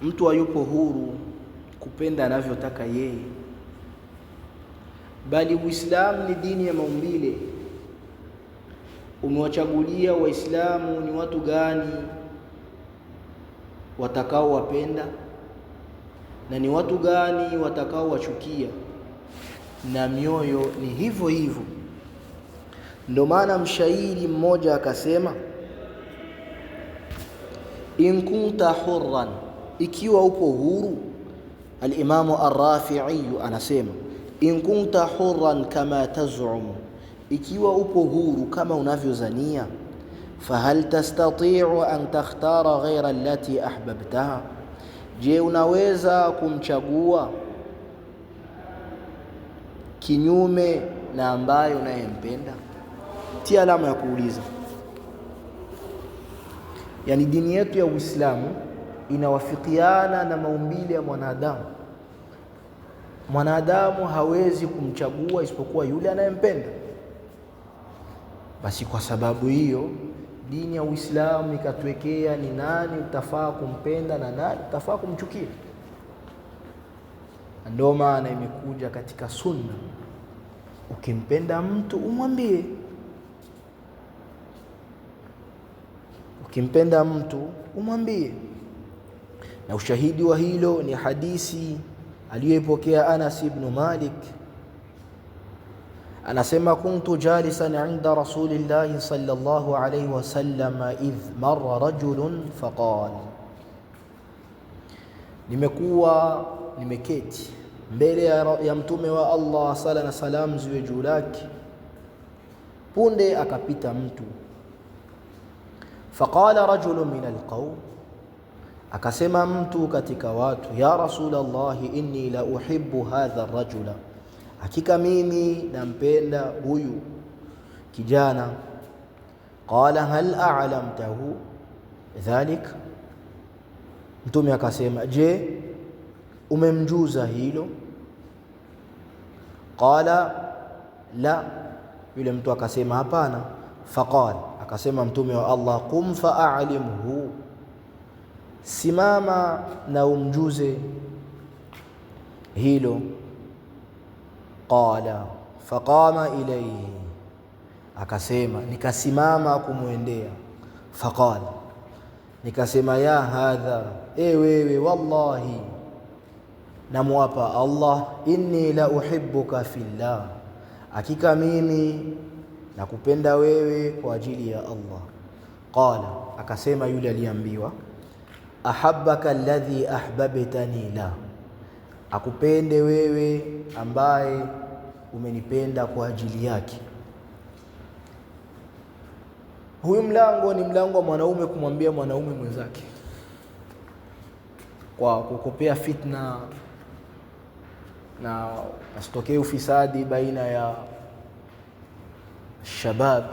mtu hayupo huru kupenda anavyotaka yeye, bali Uislamu ni dini ya maumbile. Umewachagulia Waislamu ni watu gani watakao wapenda na ni watu gani watakao wachukia, na mioyo ni hivyo hivyo. Ndio maana mshairi mmoja akasema, in kunta hurran, ikiwa upo huru. Al-Imamu Ar-Rafi'i anasema, in kunta hurran kama taz'um, ikiwa upo huru kama unavyozania, fahal tastati'u an takhtara ghayra allati ahbabtaha, je, unaweza kumchagua kinyume na ambayo unayempenda? Tia alama ya kuuliza. Yani dini yetu ya Uislamu inawafikiana na maumbile ya mwanadamu. Mwanadamu hawezi kumchagua isipokuwa yule anayempenda. Basi kwa sababu hiyo dini ya Uislamu ikatuwekea ni nani utafaa kumpenda na nani utafaa kumchukia. Ndio maana imekuja katika sunna, ukimpenda mtu umwambie. Ukimpenda mtu umwambie. Na ushahidi wa hilo ni hadithi aliyoipokea Anas ibn Malik. Anasema, kuntu jalisan inda Rasulillahi sallallahu alayhi wasallam idh marra rajulun faqala, nimekuwa nimeketi mbele ya mtume wa Allah sala na salam ziwe juu lake, punde akapita mtu. Faqala rajulun min alqawm, akasema mtu katika watu, ya Rasulallahi inni la uhibbu hadha arrajula, hakika mimi nampenda huyu kijana. Qala hal a'lamtahu dhalik, mtume akasema, je, umemjuza hilo? Qala la, yule mtu akasema hapana. Faqala, akasema mtume wa Allah, qum fa'alimhu, simama na umjuze hilo. Qala faqama ilayhi, akasema nikasimama kumwendea. Faqala, nikasema ya hadha, wewe, wallahi namwapa Allah, inni la uhibbuka fillah, hakika mimi nakupenda wewe kwa ajili ya Allah. Qala, akasema yule aliambiwa, ahabbaka alladhi ahbabtani la, akupende wewe ambaye umenipenda kwa ajili yake. Huyu mlango ni mlango wa mwanaume kumwambia mwanaume mwenzake, kwa kukopea fitna na asitokee ufisadi baina ya shabab.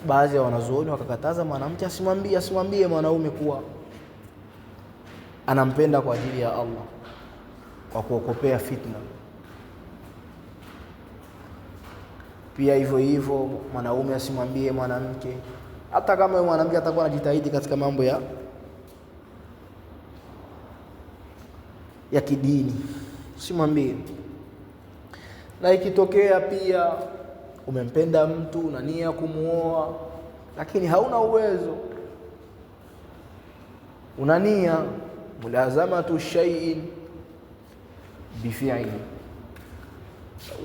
Baadhi ya wanazuoni wakakataza mwanamke asimwambie mwanaume kuwa anampenda kwa ajili ya Allah, kwa kuokopea fitna. Pia hivyo hivyo mwanaume asimwambie mwanamke, hata kama mwanamke atakuwa anajitahidi katika mambo ya kidini, usimwambie. Na ikitokea pia umempenda mtu na nia kumuoa, lakini hauna uwezo, una nia mulazamatu shay'in bifi'li,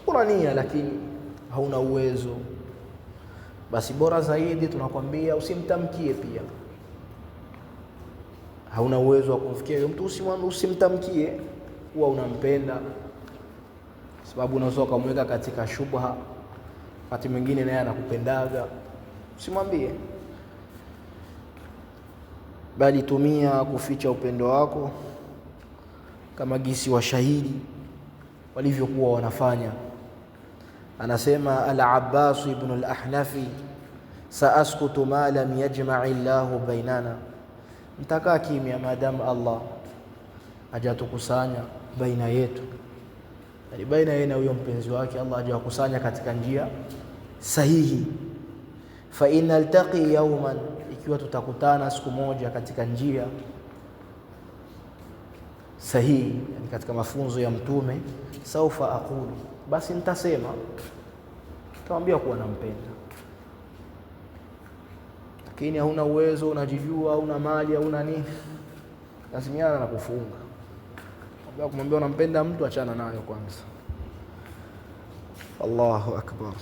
una nia lakini hauna uwezo, basi bora zaidi tunakwambia usimtamkie. Pia hauna uwezo wa kumfikia yule mtu, usimtamkie kuwa unampenda, sababu unaweza kumweka katika shubha. Wakati mwingine naye anakupendaga, usimwambie, bali tumia kuficha upendo wako kama gisi washahidi walivyokuwa wanafanya. Anasema Al-Abbas ibn al-Ahnafi, saaskutu ma lam yajma'i Allahu bainana, nitakaa kimya maadamu Allah hajatukusanya baina yetu, yani baina yeye na huyo mpenzi wake Allah hajawakusanya katika njia sahihi. Fa inaltaqi yawman, ikiwa tutakutana siku moja katika njia sahihi, yani katika mafunzo ya Mtume, saufa aqulu, basi nitasema, nitamwambia kuwa nampenda. Lakini hauna uwezo, unajijua, hauna mali, hauna nini, lazimiana na kufunga. Kumwambia unampenda mtu, achana nayo kwanza. Allahu akbar.